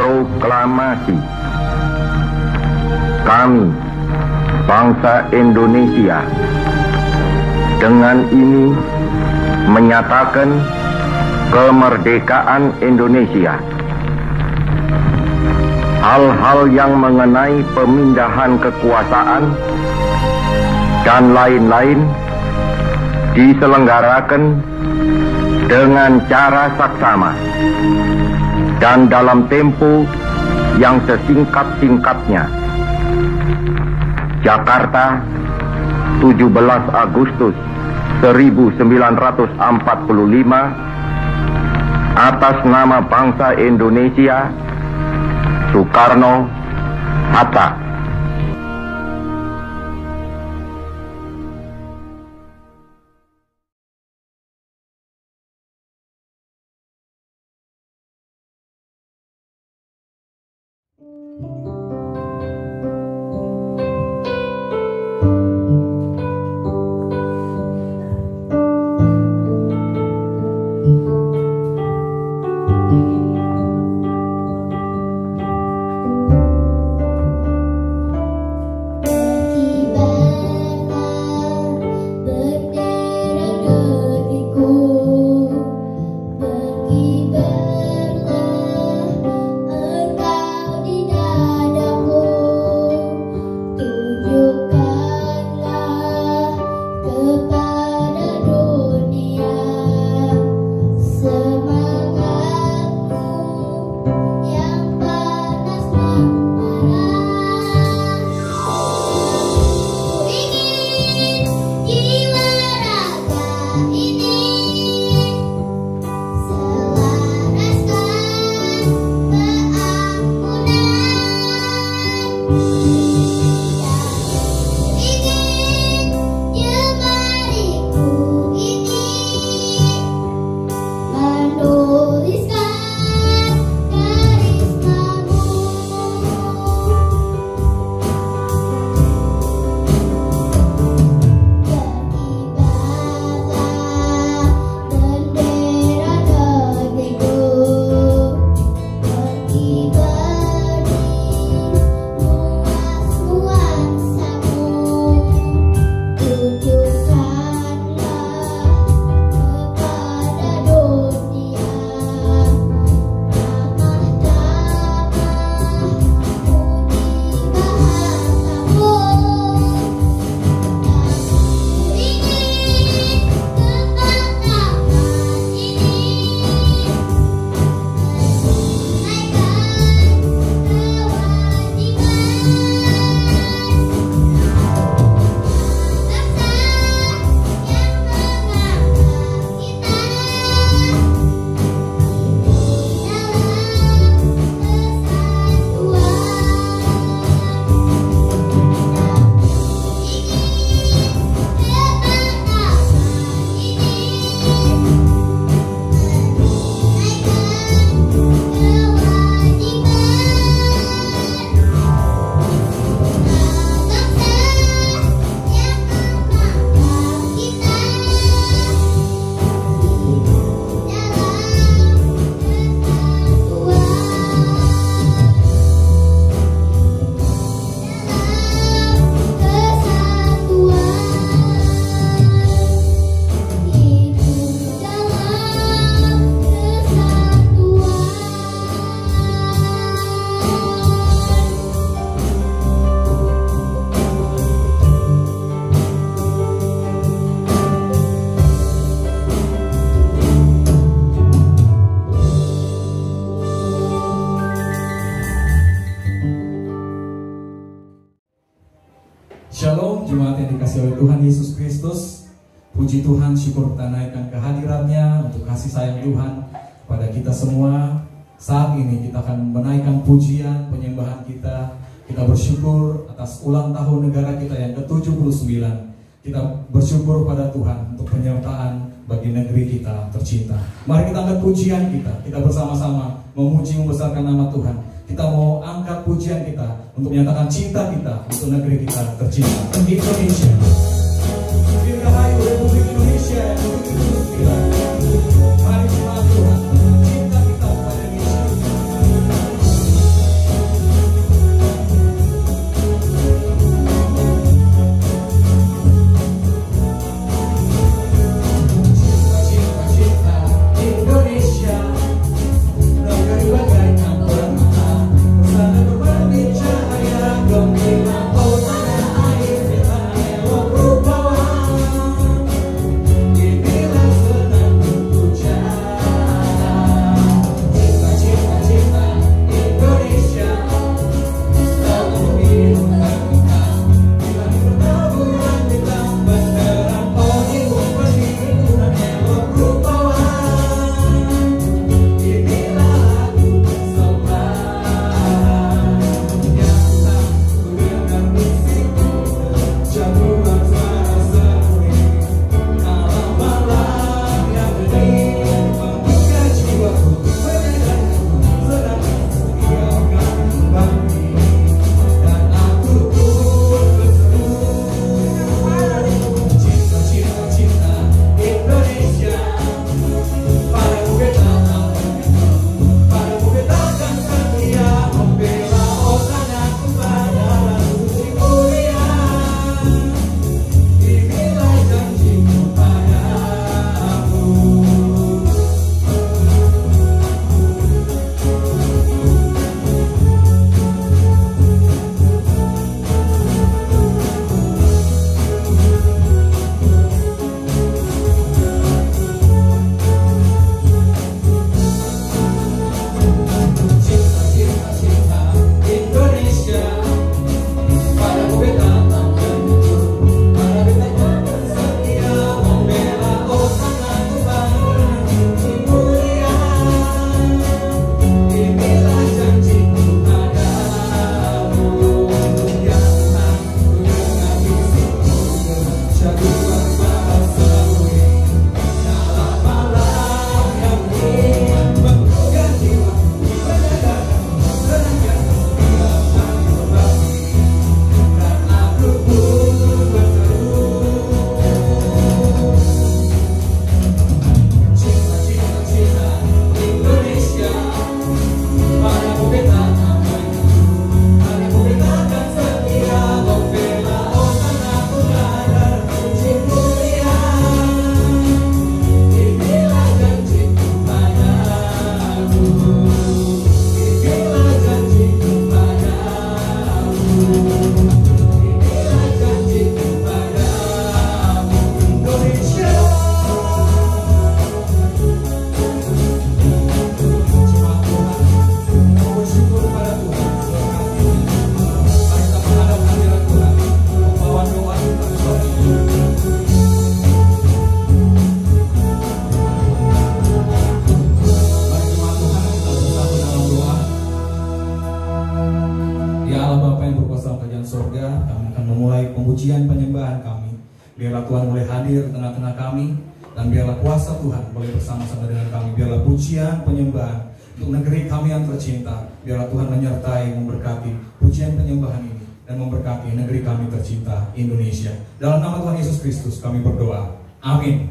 Proklamasi. Kami, bangsa Indonesia, dengan ini menyatakan kemerdekaan Indonesia. Hal-hal yang mengenai pemindahan kekuasaan dan lain-lain diselenggarakan dengan cara saksama dan dalam tempo yang sesingkat-singkatnya. Jakarta, 17 Agustus 1945, atas nama bangsa Indonesia, Soekarno-Hatta. Shalom jemaat yang dikasih oleh Tuhan Yesus Kristus. Puji Tuhan, syukur kita naikkan kehadirannya untuk kasih sayang Tuhan pada kita semua. Saat ini kita akan menaikkan pujian penyembahan kita. Kita bersyukur atas ulang tahun negara kita yang ke-79. Kita bersyukur pada Tuhan untuk penyertaan bagi negeri kita tercinta. Mari kita angkat pujian kita. Kita bersama-sama memuji membesarkan nama Tuhan. Kita mau angkat pujian kita untuk menyatakan cinta kita untuk negeri kita tercinta, Indonesia. Dirgahayu Republik Indonesia yang ke-79. Mari kita Tuhan cinta kita kepada Indonesia. surga, kami akan memulai pemujian penyembahan kami. Biarlah Tuhan boleh hadir di tengah-tengah kami, dan biarlah kuasa Tuhan boleh bersama-sama dengan kami. Biarlah pujian penyembahan untuk negeri kami yang tercinta. Biarlah Tuhan menyertai, memberkati pujian penyembahan ini, dan memberkati negeri kami tercinta, Indonesia. Dalam nama Tuhan Yesus Kristus kami berdoa. Amin.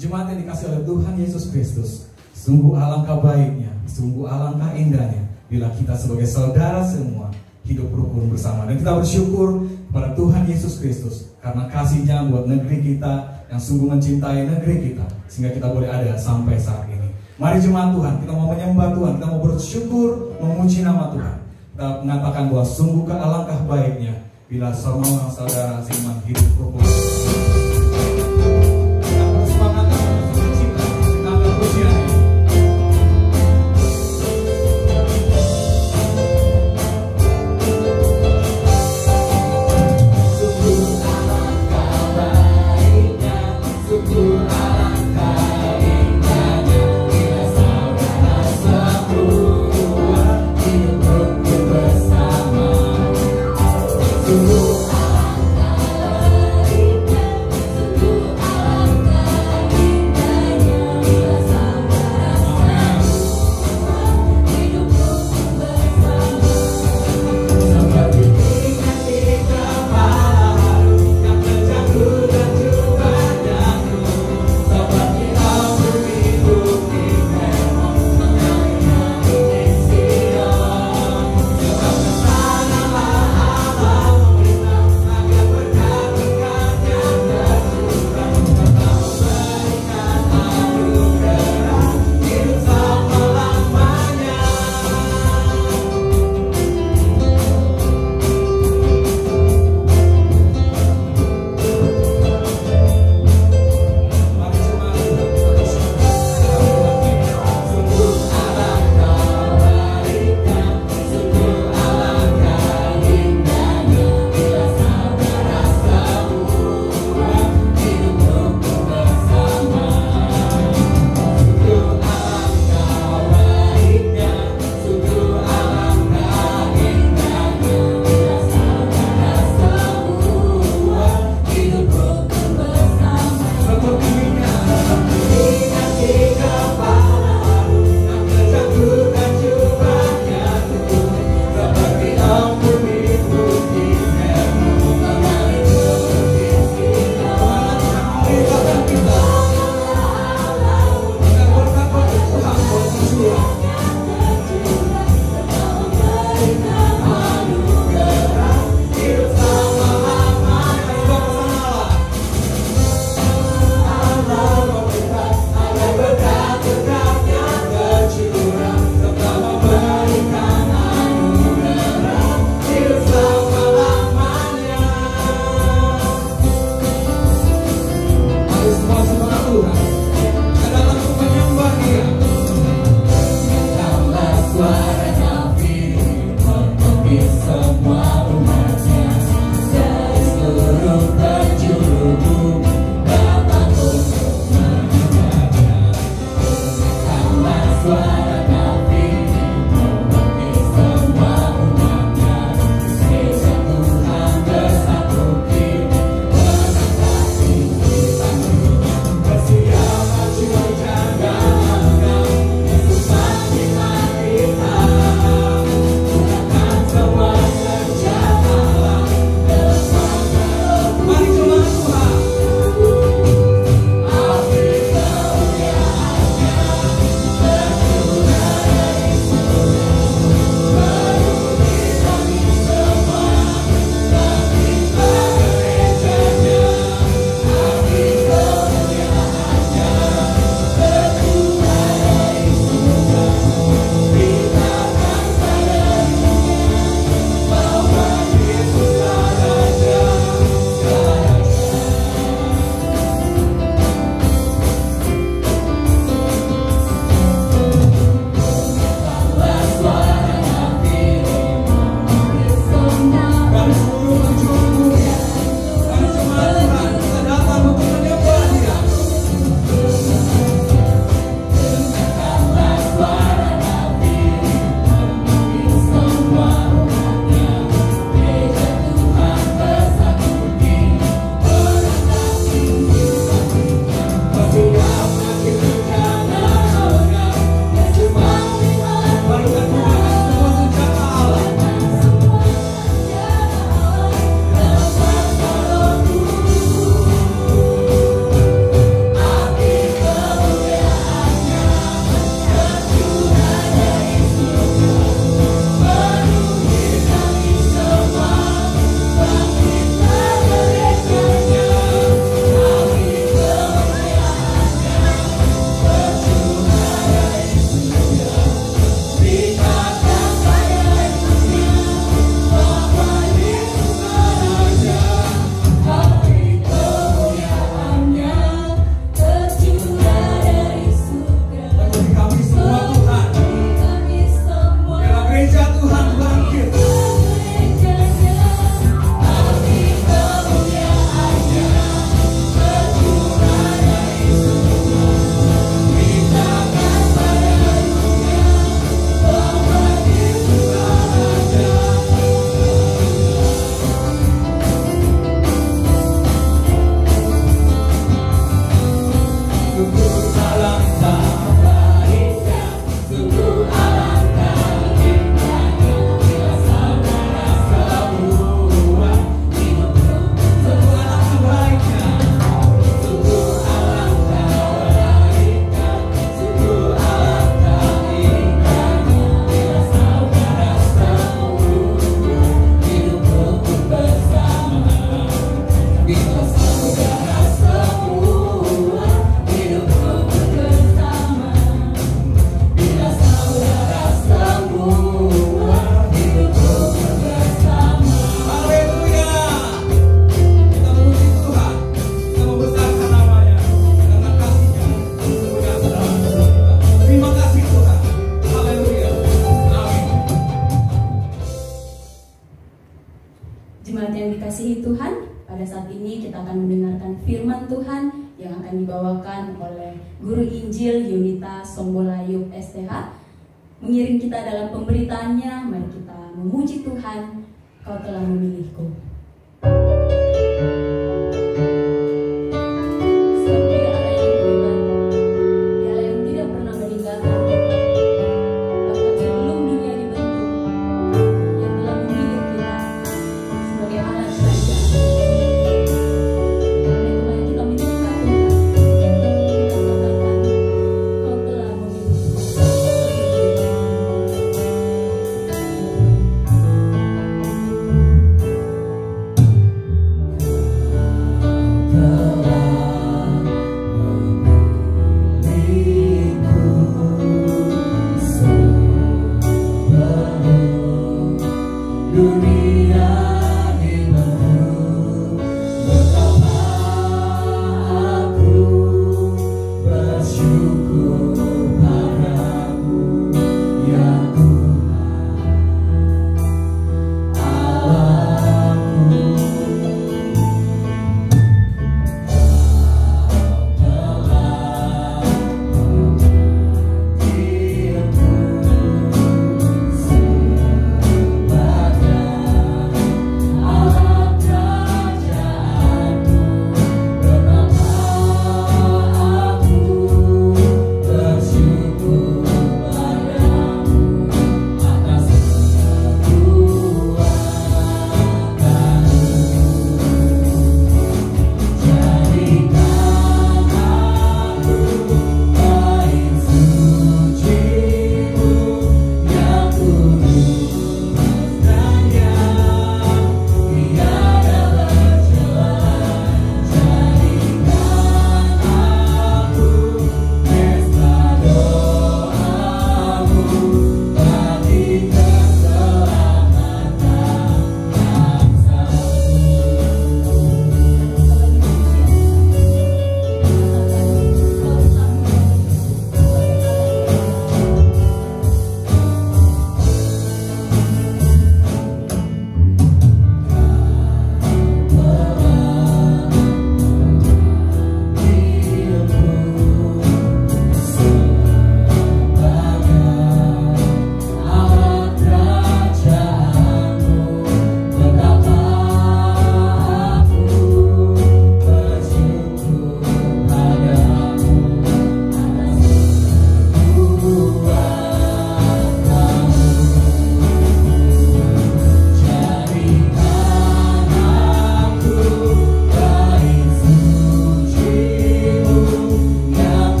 Jemaat yang dikasih oleh Tuhan Yesus Kristus, sungguh alangkah baiknya, sungguh alangkah indahnya bila kita sebagai saudara semua hidup rukun bersama. Dan kita bersyukur kepada Tuhan Yesus Kristus karena kasih-Nya buat negeri kita, yang sungguh mencintai negeri kita, sehingga kita boleh ada sampai saat ini. Mari jemaat Tuhan, kita mau menyembah Tuhan, kita mau bersyukur, memuji nama Tuhan. Kita mengatakan bahwa sungguh alangkah baiknya bila semua saudara seiman hidup rukun. Kita bersemangat dalam sukacita, dalam pujian ini. Kita dikasihi Tuhan, pada saat ini kita akan mendengarkan firman Tuhan yang akan dibawakan oleh Guru Injil Yunita Sombolayub STH. Mengiring kita dalam pemberitaannya, mari kita memuji Tuhan, Kau telah memilihku.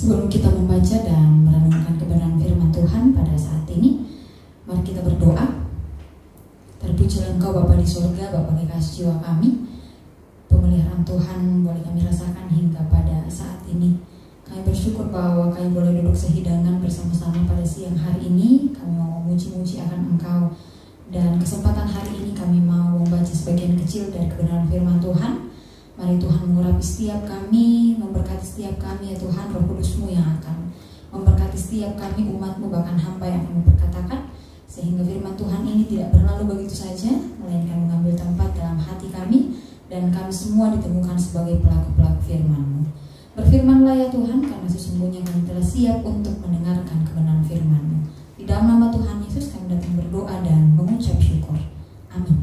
Sebelum kita membaca dan merenungkan kebenaran firman Tuhan pada saat ini, mari kita berdoa. Terpujilah Engkau Bapa di surga, Bapa kekasih jiwa kami. Pemeliharaan Tuhan boleh kami rasakan hingga pada saat ini. Kami bersyukur bahwa kami boleh duduk sehidangan bersama-sama pada siang hari ini. Kami mau memuji-muji akan Engkau. Dan kesempatan hari ini kami mau membaca sebagian kecil dari kebenaran firman Tuhan. Mari Tuhan mengurapi setiap kami, memberkati setiap kami ya Tuhan, Roh Kudus-Mu yang akan memberkati setiap kami, umat-Mu, bahkan hamba yang akan memperkatakan, sehingga firman Tuhan ini tidak berlalu begitu saja, melainkan mengambil tempat dalam hati kami, dan kami semua ditemukan sebagai pelaku-pelaku firman-Mu. Berfirmanlah ya Tuhan, karena sesungguhnya kami telah siap untuk mendengarkan kebenaran firman-Mu. Di dalam nama Tuhan Yesus kami datang berdoa dan mengucap syukur. Amin.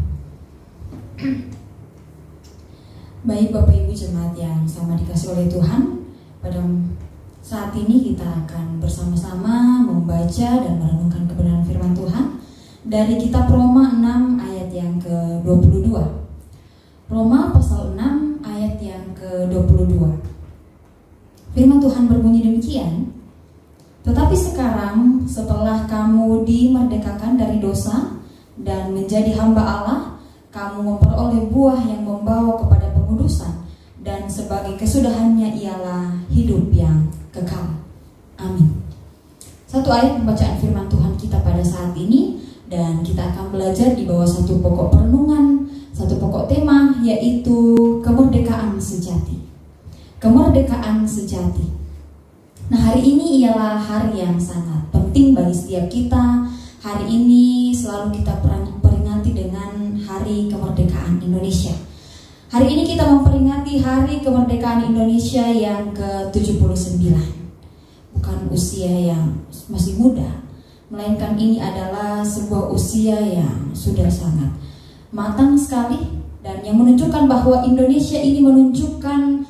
Baik Bapak Ibu jemaat yang sama dikasih oleh Tuhan, pada saat ini kita akan bersama-sama membaca dan merenungkan kebenaran firman Tuhan dari kitab Roma 6 ayat yang ke-22. Roma pasal 6 ayat yang ke-22. Firman Tuhan berbunyi demikian, tetapi sekarang setelah kamu dimerdekakan dari dosa dan menjadi hamba Allah, kamu memperoleh buah yang membawa kepada pengudusan, dan sebagai kesudahannya ialah hidup yang kekal. Amin. Satu ayat pembacaan firman Tuhan kita pada saat ini, dan kita akan belajar di bawah satu pokok perenungan, satu pokok tema, yaitu kemerdekaan sejati. Kemerdekaan sejati. Nah, hari ini ialah hari yang sangat penting bagi setiap kita. Hari ini selalu kita peringati dengan Hari Kemerdekaan Indonesia. Hari ini kita memperingati Hari Kemerdekaan Indonesia yang ke-79. Bukan usia yang masih muda, melainkan ini adalah sebuah usia yang sudah sangat matang sekali, dan yang menunjukkan bahwa Indonesia ini menunjukkan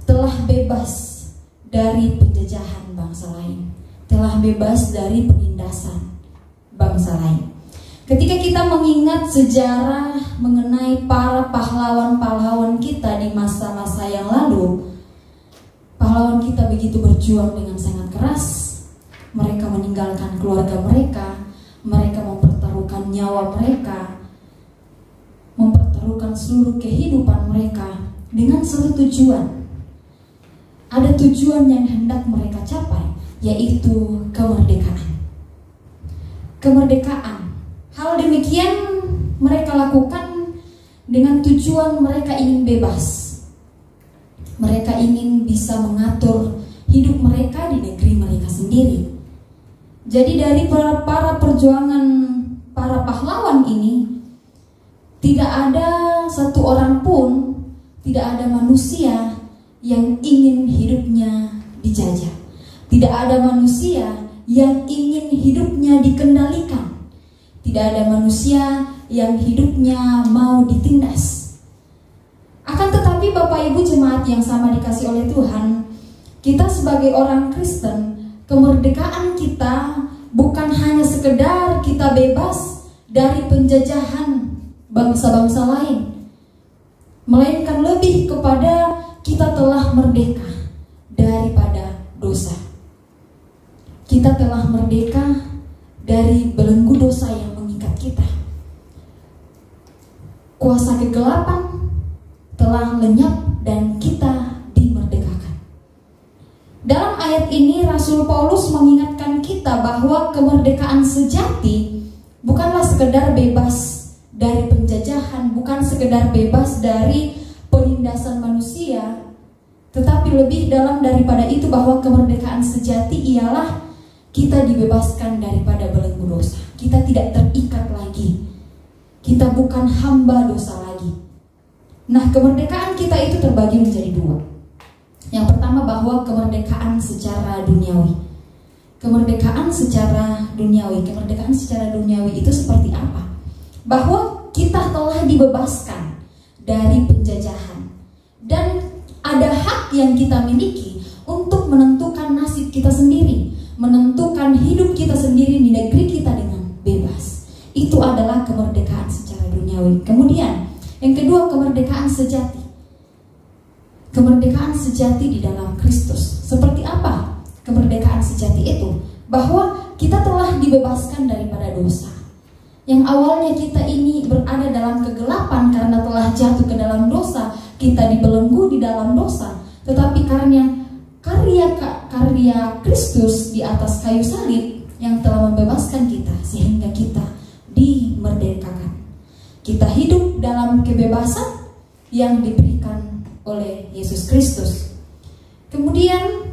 telah bebas dari penjajahan bangsa lain, telah bebas dari penindasan bangsa lain. Ketika kita mengingat sejarah mengenai para pahlawan-pahlawan kita di masa-masa yang lalu, pahlawan kita begitu berjuang dengan sangat keras. Mereka meninggalkan keluarga mereka, mereka mempertaruhkan nyawa mereka, mempertaruhkan seluruh kehidupan mereka dengan satu tujuan. Ada tujuan yang hendak mereka capai, yaitu kemerdekaan. Kemerdekaan. Hal demikian mereka lakukan dengan tujuan mereka ingin bebas. Mereka ingin bisa mengatur hidup mereka di negeri mereka sendiri. Jadi dari para perjuangan para pahlawan ini, tidak ada satu orang pun, tidak ada manusia yang ingin hidupnya dijajah. Tidak ada manusia yang ingin hidupnya dikendalikan. Tidak ada manusia yang hidupnya mau ditindas. Akan tetapi Bapak Ibu jemaat yang sama dikasih oleh Tuhan, kita sebagai orang Kristen, kemerdekaan kita bukan hanya sekedar kita bebas dari penjajahan bangsa-bangsa lain, melainkan lebih kepada kita telah merdeka daripada dosa. Kita telah merdeka dari belenggu dosa yang mengikat kita. Kuasa kegelapan telah lenyap dan kita dimerdekakan. Dalam ayat ini Rasul Paulus mengingatkan kita bahwa kemerdekaan sejati bukanlah sekedar bebas dari penjajahan, bukan sekedar bebas dari penindasan manusia, tetapi lebih dalam daripada itu, bahwa kemerdekaan sejati ialah kita dibebaskan daripada belenggu dosa. Kita tidak terikat lagi. Kita bukan hamba dosa lagi. Nah, kemerdekaan kita itu terbagi menjadi dua. Yang pertama, bahwa kemerdekaan secara duniawi. Kemerdekaan secara duniawi. Kemerdekaan secara duniawi itu seperti apa? Bahwa kita telah dibebaskan dari penjajahan, dan ada hak yang kita miliki untuk menentukan nasib kita sendiri, menentukan hidup kita sendiri di negeri kita dengan bebas. Itu adalah kemerdekaan secara duniawi. Kemudian yang kedua, kemerdekaan sejati. Kemerdekaan sejati di dalam Kristus. Seperti apa kemerdekaan sejati itu, bahwa kita telah dibebaskan daripada dosa. Yang awalnya kita ini berada dalam kegelapan karena telah jatuh ke dalam dosa, kita dibelenggu di dalam dosa. Tetapi karena karya Kristus di atas kayu salib yang telah membebaskan kita, sehingga kita dimerdekakan. Kita hidup dalam kebebasan yang diberikan oleh Yesus Kristus. Kemudian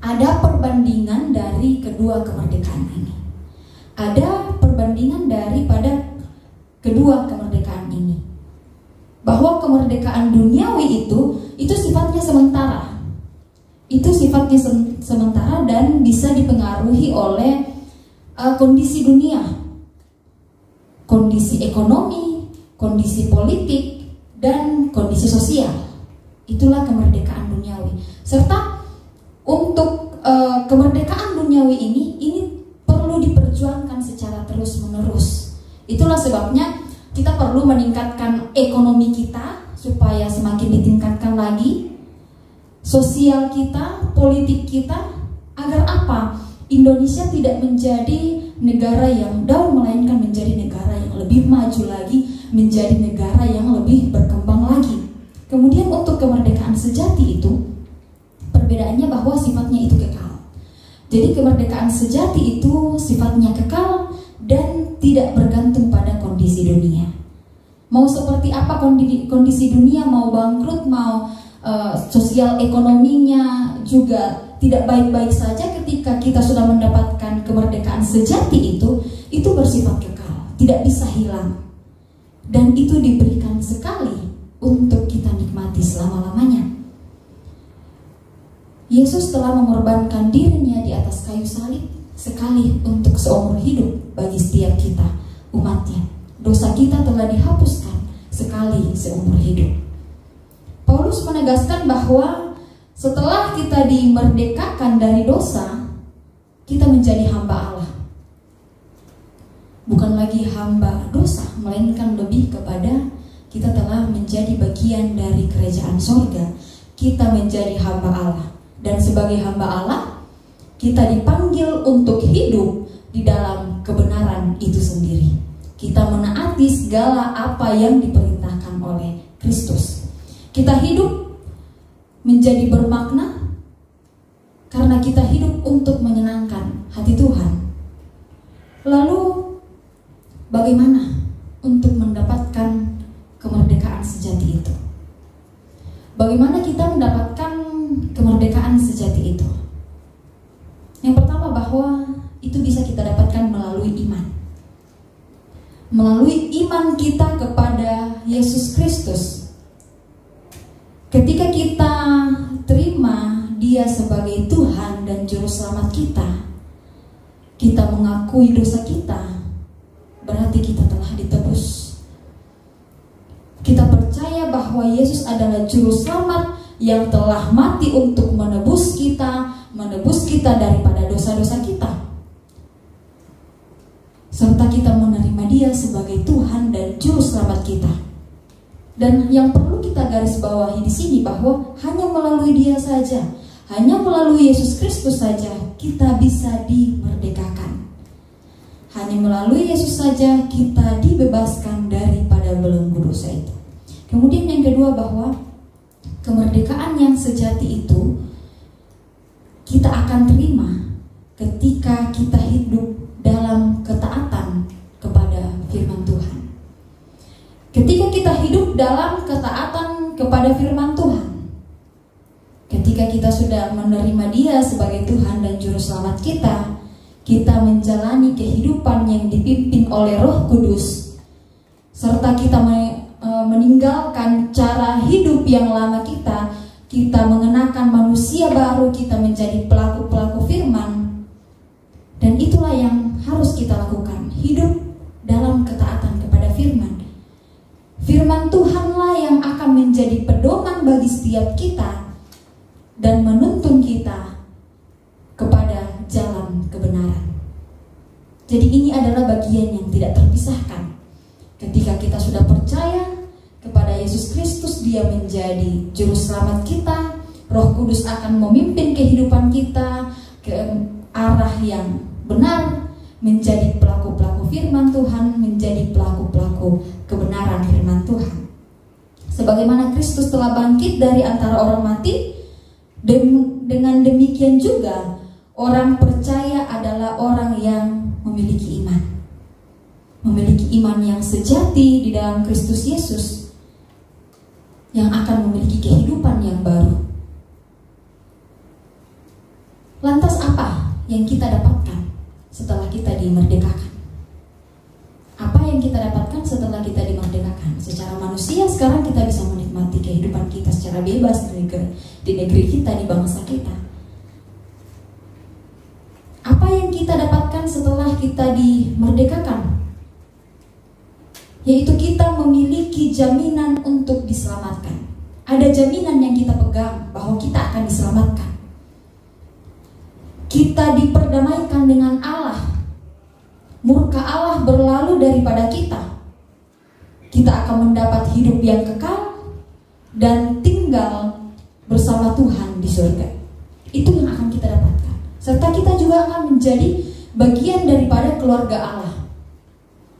ada perbandingan dari kedua kemerdekaan ini. Ada perbandingan daripada kedua kemerdekaan ini. Bahwa kemerdekaan duniawi itu sifatnya sementara. Itu sifatnya sementara dan bisa dipengaruhi oleh kondisi dunia, kondisi ekonomi, kondisi politik, dan kondisi sosial. Itulah kemerdekaan duniawi. Serta untuk kemerdekaan duniawi ini perlu diperjuangkan secara terus-menerus. Itulah sebabnya kita perlu meningkatkan ekonomi kita supaya semakin ditingkatkan lagi, sosial kita, politik kita, agar apa? Indonesia tidak menjadi negara yang down, melainkan menjadi negara yang lebih maju lagi, menjadi negara yang lebih berkembang lagi. Kemudian untuk kemerdekaan sejati itu, perbedaannya bahwa sifatnya itu kekal. Jadi kemerdekaan sejati itu sifatnya kekal dan tidak bergantung pada kondisi dunia. Mau seperti apa kondisi dunia, mau bangkrut, mau sosial ekonominya juga tidak baik-baik saja, ketika kita sudah mendapatkan kemerdekaan sejati itu bersifat kekal, tidak bisa hilang. Dan itu diberikan sekali untuk kita nikmati selama-lamanya. Yesus telah mengorbankan dirinya di atas kayu salib sekali untuk seumur hidup bagi setiap kita, umatnya. Dosa kita telah dihapuskan sekali seumur hidup. Paulus menegaskan bahwa setelah kita dimerdekakan dari dosa, kita menjadi hamba Allah. Bukan lagi hamba dosa, melainkan lebih kepada kita telah menjadi bagian dari kerajaan sorga. Kita menjadi hamba Allah. Dan sebagai hamba Allah, kita dipanggil untuk hidup di dalam kebenaran itu sendiri. Kita menaati segala apa yang diperintahkan oleh Kristus. Kita hidup menjadi bermakna karena kita hidup untuk menyenangkan hati Tuhan. Lalu bagaimana untuk mendapatkan kemerdekaan sejati itu? Bagaimana kita mendapatkan kemerdekaan sejati itu? Yang pertama, bahwa itu bisa kita dapatkan melalui iman. Melalui iman kita kepada Yesus Kristus. Ketika kita terima Dia sebagai Tuhan dan Juru Selamat kita, kita mengakui dosa kita, berarti kita telah ditebus. Kita percaya bahwa Yesus adalah Juru Selamat yang telah mati untuk menebus kita daripada dosa-dosa kita. Serta kita menerima Dia sebagai Tuhan dan Juru Selamat kita. Dan yang perlu kita garis bawahi di sini bahwa hanya melalui Dia saja, hanya melalui Yesus Kristus saja kita bisa dimerdekakan. Hanya melalui Yesus saja kita dibebaskan daripada belenggu dosa itu. Kemudian yang kedua, bahwa kemerdekaan yang sejati itu kita akan terima ketika kita hidup dalam ketaatan kepada firman Tuhan. Ketika kita hidup dalam ketaatan kepada firman Tuhan, ketika kita sudah menerima Dia sebagai Tuhan dan Juru Selamat kita, kita menjalani kehidupan yang dipimpin oleh Roh Kudus, serta kita meninggalkan cara hidup yang lama kita mengenakan manusia baru, kita menjadi pelaku-pelaku firman. Dan itulah yang harus kita lakukan, hidup dalam ketaatan kepada firman. Firman Tuhanlah yang akan menjadi pedoman bagi setiap kita dan menuntun kita kepada jalan kebenaran. Jadi ini adalah bagian yang tidak terpisahkan. Ketika kita sudah percaya kepada Yesus Kristus, Dia menjadi Juru Selamat kita, Roh Kudus akan memimpin kehidupan kita, ke arah yang benar, menjadi pelaku-pelaku firman Tuhan, menjadi pelaku-pelaku kebenaran firman Tuhan. Sebagaimana Kristus telah bangkit dari antara orang mati, dengan demikian juga orang percaya adalah orang yang memiliki iman. Memiliki iman yang sejati di dalam Kristus Yesus, yang akan memiliki kehidupan yang baru. Lantas apa yang kita dapatkan setelah kita dimerdekakan? Apa yang kita dapatkan setelah kita dimerdekakan? Secara manusia sekarang kita bisa menikmati kehidupan kita secara bebas di negeri kita, di bangsa kita. Apa yang kita dapatkan setelah kita dimerdekakan? Yaitu kita memiliki jaminan untuk diselamatkan. Ada jaminan yang kita pegang bahwa kita akan diselamatkan. Kita diperdamaikan dengan Allah. Murka Allah berlalu daripada kita. Kita akan mendapat hidup yang kekal dan tinggal bersama Tuhan di surga. Itu yang akan kita dapatkan. Serta kita juga akan menjadi bagian daripada keluarga Allah.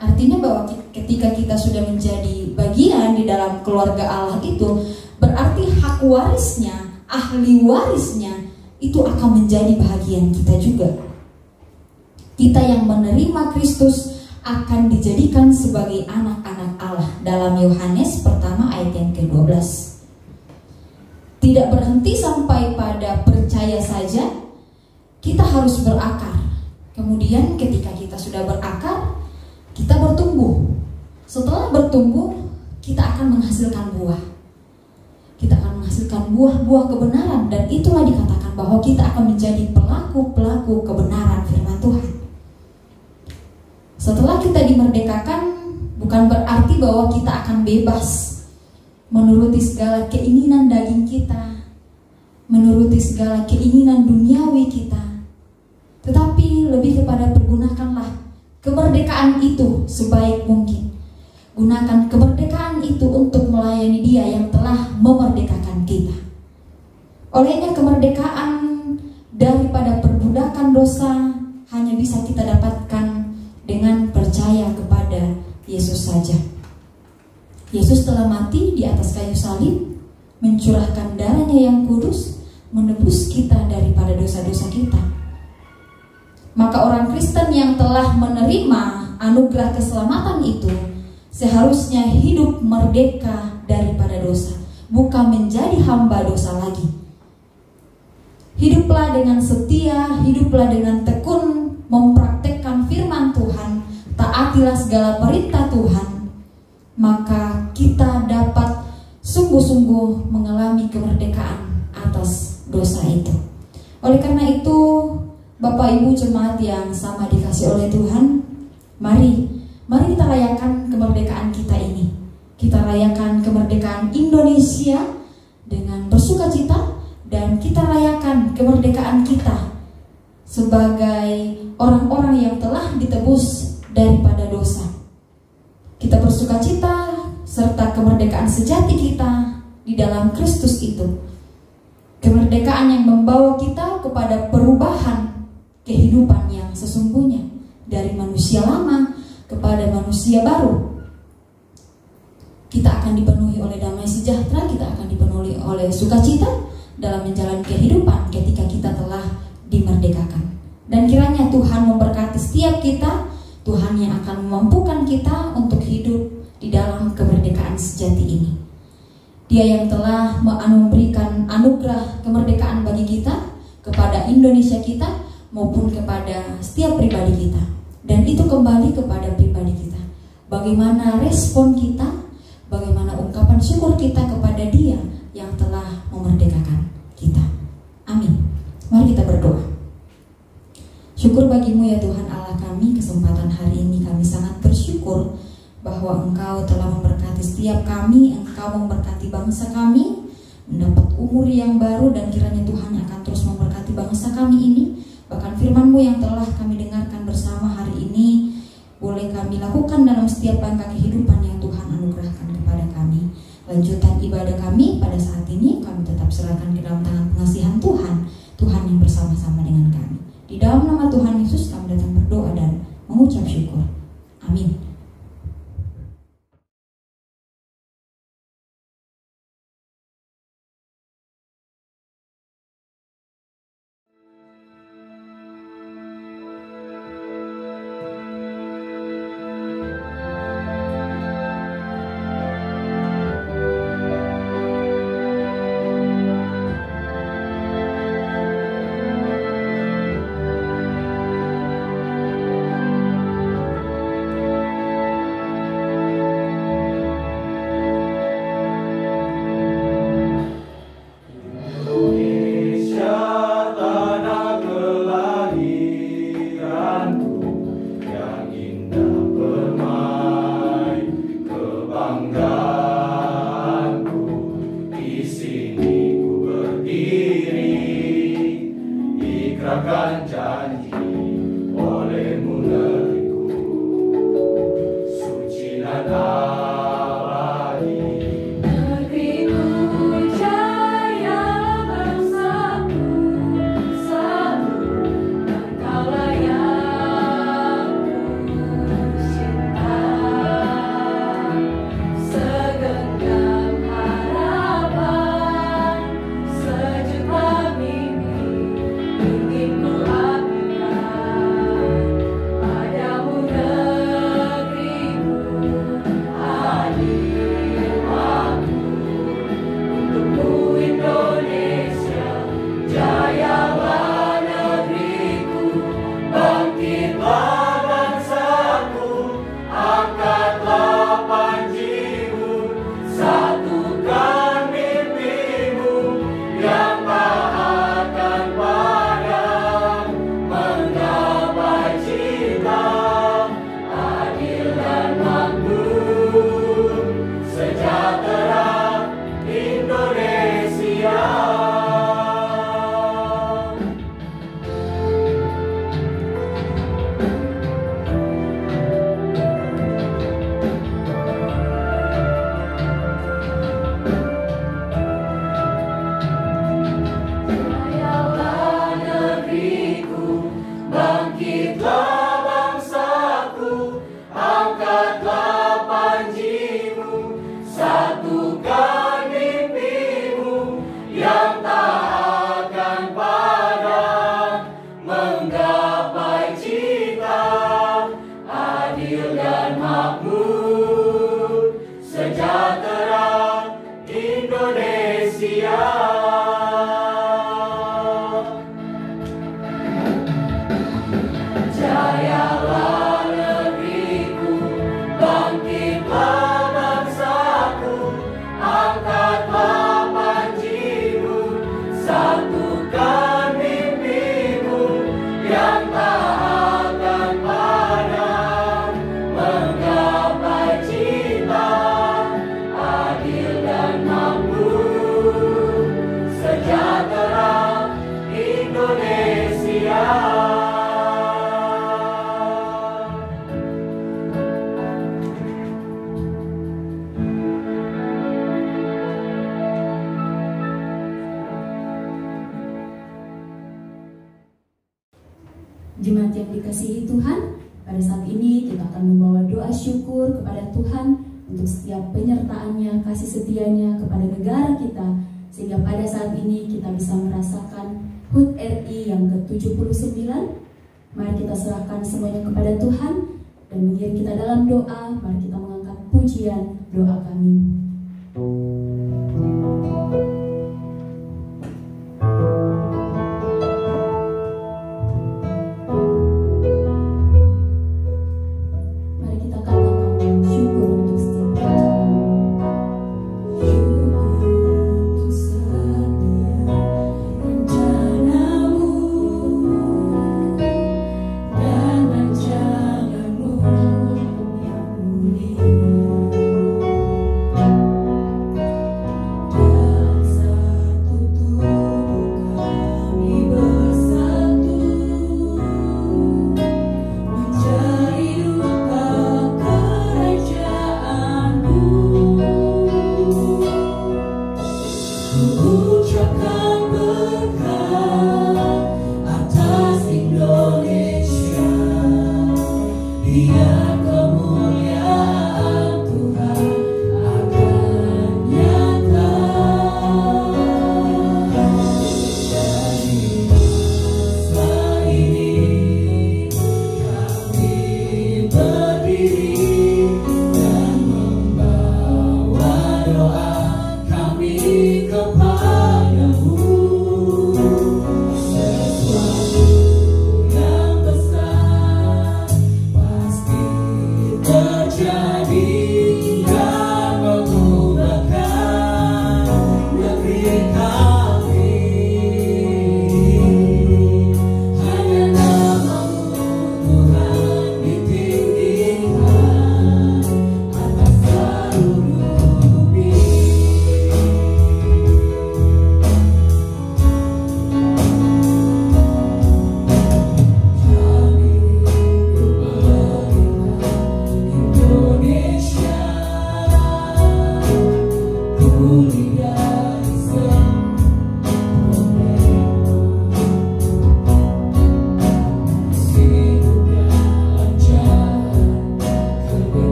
Artinya bahwa ketika kita sudah menjadi bagian di dalam keluarga Allah itu, berarti hak warisnya, ahli warisnya, itu akan menjadi bahagian kita juga. Kita yang menerima Kristus akan dijadikan sebagai anak-anak Allah dalam Yohanes pertama ayat yang ke-12. Tidak berhenti sampai pada percaya saja, kita harus berakar. Kemudian ketika kita sudah berakar, kita bertumbuh. Setelah bertumbuh, kita akan menghasilkan buah. Kita akan menghasilkan buah-buah kebenaran, dan itulah dikatakan bahwa kita akan menjadi pelaku-pelaku kebenaran firman Tuhan. Setelah kita dimerdekakan, bukan berarti bahwa kita akan bebas menuruti segala keinginan daging kita, menuruti segala keinginan duniawi kita. Tetapi lebih kepada pergunakanlah kemerdekaan itu sebaik mungkin. Gunakan kemerdekaan itu untuk melayani Dia yang telah memerdekakan kita. Olehnya kemerdekaan daripada perbudakan dosa hanya bisa kita dapatkan dengan percaya kepada Yesus saja. Yesus telah mati di atas kayu salib, mencurahkan darahnya yang kudus, menebus kita daripada dosa-dosa kita. Maka orang Kristen yang telah menerima anugerah keselamatan itu seharusnya hidup merdeka daripada dosa, bukan menjadi hamba dosa lagi. Hiduplah dengan setia, hiduplah dengan tekun mempraktekkan firman Tuhan, taatilah segala perintah Tuhan, maka kita dapat sungguh-sungguh mengalami kemerdekaan atas dosa itu. Oleh karena itu, Bapak Ibu jemaat yang sama dikasih oleh Tuhan, mari kita rayakan kemerdekaan kita ini. Kita rayakan kemerdekaan Indonesia dengan bersukacita, dan kita rayakan kemerdekaan kita sebagai orang-orang yang telah ditebus daripada dosa. Kita bersukacita serta kemerdekaan sejati kita di dalam Kristus itu. Kemerdekaan yang membawa kita kepada perubahan kehidupan yang sesungguhnya, dari manusia lama kepada manusia baru. Kita akan dipenuhi oleh damai sejahtera, kita akan dipenuhi oleh sukacita dalam menjalani kehidupan ketika kita telah dimerdekakan. Dan kiranya Tuhan memberkati setiap kita, Tuhan yang akan memampukan kita untuk hidup di dalam kemerdekaan sejati ini. Dia yang telah memberikan anugerah kemerdekaan bagi kita, kepada Indonesia kita, maupun kepada setiap pribadi kita. Dan itu kembali kepada pribadi kita. Bagaimana respon kita, bagaimana ungkapan syukur kita kepada Dia yang telah memerdekakan kita. Amin. Mari kita berdoa. Syukur bagimu ya Tuhan Allah kami, kesempatan hari ini kami sangat bersyukur bahwa Engkau telah memberkati setiap kami, Engkau memberkati bangsa kami, mendapat umur yang baru, dan kiranya Tuhan akan terus memberkati bangsa kami ini. Bahkan firman-Mu yang telah kami dengarkan bersama hari ini boleh kami lakukan dalam setiap langkah kehidupan yang Tuhan anugerahkan kepada kami. Lanjutan ibadah kami pada saat ini kami tetap serahkan ke dalam tangan pengasihan Tuhan. Tuhan yang bersama-sama dengan kami. Di dalam nama Tuhan Yesus kami datang berdoa dan mengucap syukur. Amin. Jemaat yang dikasihi Tuhan, pada saat ini kita akan membawa doa syukur kepada Tuhan untuk setiap penyertaannya, kasih setianya kepada negara kita, sehingga pada saat ini kita bisa merasakan HUT RI yang ke-79. Mari kita serahkan semuanya kepada Tuhan dan mengiring kita dalam doa. Mari kita mengangkat pujian doa kami. Thank you.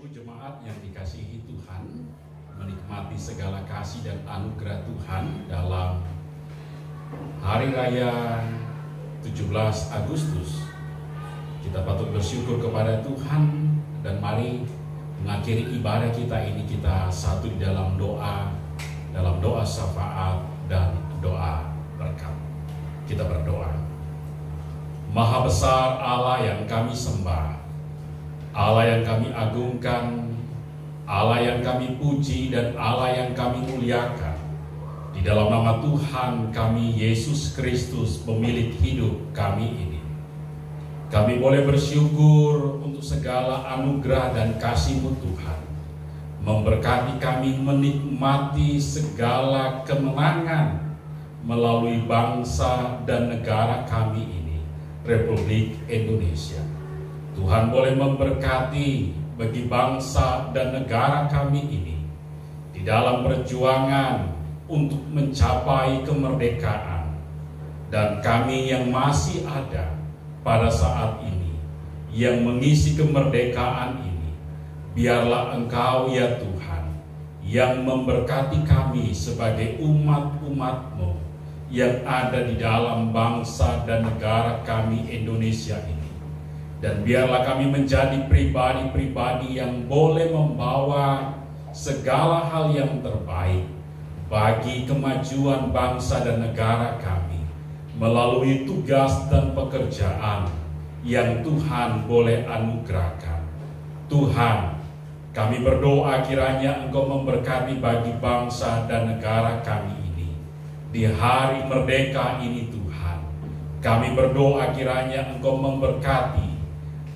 Jemaat yang dikasihi Tuhan, menikmati segala kasih dan anugerah Tuhan dalam Hari Raya 17 Agustus. Kita patut bersyukur kepada Tuhan dan mari mengakhiri ibadah kita ini kita satu di dalam doa syafaat dan doa berkat. Kita berdoa. Maha besar Allah yang kami sembah, Allah yang kami agungkan, Allah yang kami puji dan Allah yang kami muliakan. Di dalam nama Tuhan kami Yesus Kristus pemilik hidup kami ini, kami boleh bersyukur untuk segala anugerah dan kasih-Mu Tuhan, memberkati kami menikmati segala kemenangan melalui bangsa dan negara kami ini, Republik Indonesia. Tuhan boleh memberkati bagi bangsa dan negara kami ini di dalam perjuangan untuk mencapai kemerdekaan, dan kami yang masih ada pada saat ini yang mengisi kemerdekaan ini. Biarlah Engkau ya Tuhan yang memberkati kami sebagai umat-umat-Mu yang ada di dalam bangsa dan negara kami Indonesia ini. Dan biarlah kami menjadi pribadi-pribadi yang boleh membawa segala hal yang terbaik bagi kemajuan bangsa dan negara kami melalui tugas dan pekerjaan yang Tuhan boleh anugerahkan. Tuhan, kami berdoa kiranya Engkau memberkati bagi bangsa dan negara kami ini di hari merdeka ini. Tuhan, kami berdoa kiranya Engkau memberkati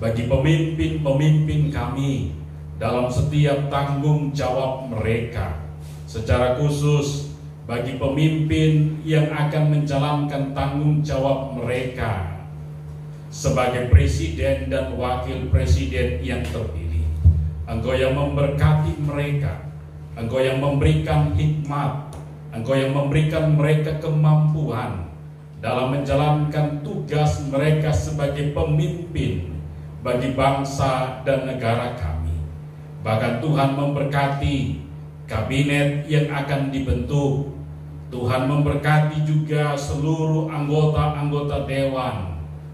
bagi pemimpin-pemimpin kami dalam setiap tanggung jawab mereka, secara khusus bagi pemimpin yang akan menjalankan tanggung jawab mereka sebagai presiden dan wakil presiden yang terpilih. Engkau yang memberkati mereka, Engkau yang memberikan hikmat, Engkau yang memberikan mereka kemampuan dalam menjalankan tugas mereka sebagai pemimpin bagi bangsa dan negara kami. Bahkan Tuhan memberkati kabinet yang akan dibentuk. Tuhan memberkati juga seluruh anggota-anggota dewan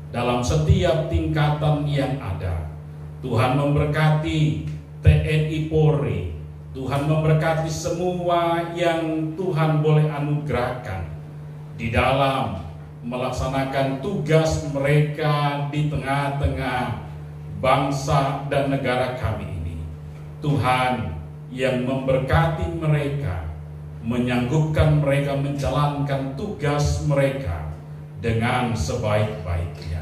dalam setiap tingkatan yang ada. Tuhan memberkati TNI Polri. Tuhan memberkati semua yang Tuhan boleh anugerahkan di dalam melaksanakan tugas mereka di tengah-tengah bangsa dan negara kami ini. Tuhan yang memberkati mereka, menyanggupkan mereka menjalankan tugas mereka dengan sebaik-baiknya.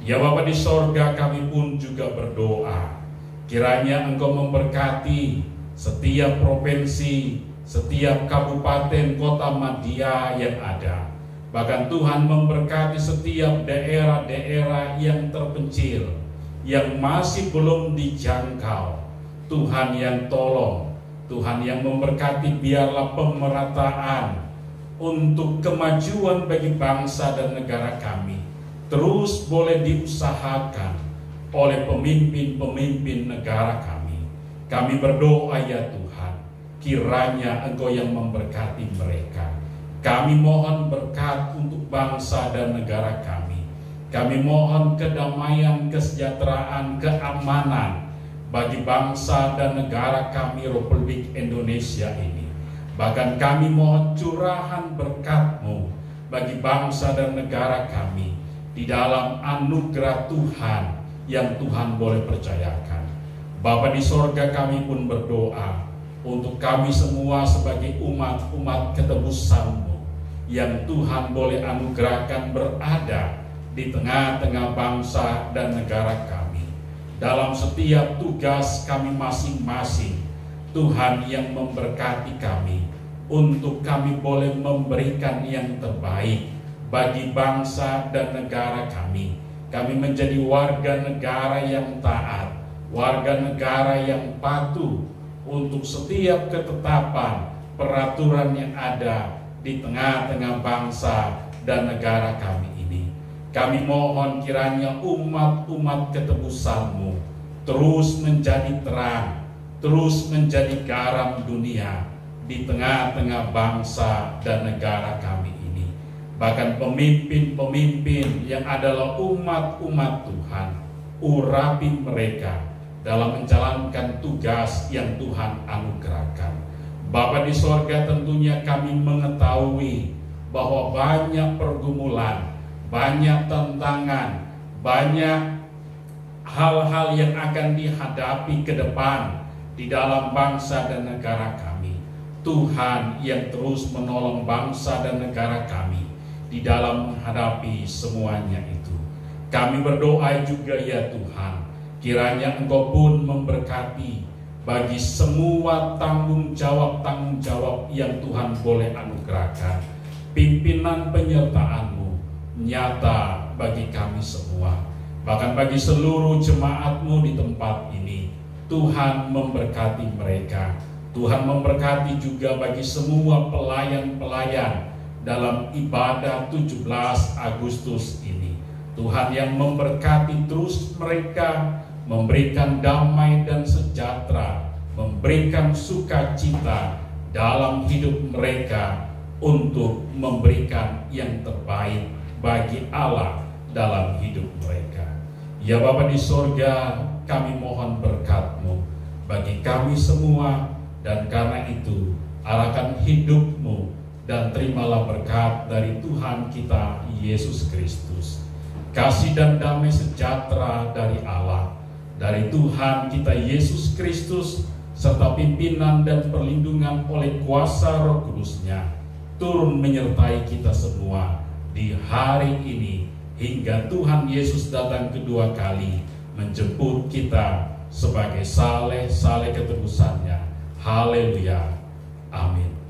Ya Bapa di sorga, kami pun juga berdoa kiranya Engkau memberkati setiap provinsi, setiap kabupaten kota madya yang ada. Bahkan Tuhan memberkati setiap daerah-daerah yang terpencil, yang masih belum dijangkau. Tuhan yang tolong, Tuhan yang memberkati, biarlah pemerataan untuk kemajuan bagi bangsa dan negara kami terus boleh diusahakan oleh pemimpin-pemimpin negara kami. Kami berdoa ya Tuhan, kiranya Engkau yang memberkati mereka. Kami mohon berkat untuk bangsa dan negara kami. Kami mohon kedamaian, kesejahteraan, keamanan bagi bangsa dan negara kami Republik Indonesia ini. Bahkan kami mohon curahan berkat-Mu bagi bangsa dan negara kami di dalam anugerah Tuhan yang Tuhan boleh percayakan. Bapa di sorga, kami pun berdoa untuk kami semua sebagai umat-umat ketebusan-Mu yang Tuhan boleh anugerahkan berada di tengah-tengah bangsa dan negara kami. Dalam setiap tugas kami masing-masing, Tuhan yang memberkati kami untuk kami boleh memberikan yang terbaik bagi bangsa dan negara kami. Kami menjadi warga negara yang taat, warga negara yang patuh untuk setiap ketetapan peraturan yang ada di tengah-tengah bangsa dan negara kami ini. Kami mohon kiranya umat-umat ketebusan-Mu terus menjadi terang, terus menjadi garam dunia di tengah-tengah bangsa dan negara kami ini. Bahkan pemimpin-pemimpin yang adalah umat-umat Tuhan, urapi mereka dalam menjalankan tugas yang Tuhan anugerahkan. Bapa di sorga, tentunya kami mengetahui bahwa banyak pergumulan, banyak tantangan, banyak hal-hal yang akan dihadapi ke depan di dalam bangsa dan negara kami. Tuhan yang terus menolong bangsa dan negara kami di dalam menghadapi semuanya itu. Kami berdoa juga ya Tuhan, kiranya Engkau pun memberkati bagi semua tanggung jawab yang Tuhan boleh anugerahkan. Pimpinan penyertaan-Mu nyata bagi kami semua, bahkan bagi seluruh jemaat-Mu di tempat ini. Tuhan memberkati mereka. Tuhan memberkati juga bagi semua pelayan-pelayan dalam ibadah 17 Agustus ini. Tuhan yang memberkati terus mereka, memberikan damai dan sejahtera, memberikan sukacita dalam hidup mereka untuk memberikan yang terbaik bagi Allah dalam hidup mereka. Ya Bapa di sorga, kami mohon berkat-Mu bagi kami semua, dan karena itu arahkan hidup-Mu dan terimalah berkat dari Tuhan kita Yesus Kristus. Kasih dan damai sejahtera dari Allah, dari Tuhan kita Yesus Kristus, serta pimpinan dan perlindungan oleh kuasa Roh Kudus-Nya turun menyertai kita semua di hari ini hingga Tuhan Yesus datang kedua kali menjemput kita sebagai saleh-saleh ketebusannya. Haleluya. Amin.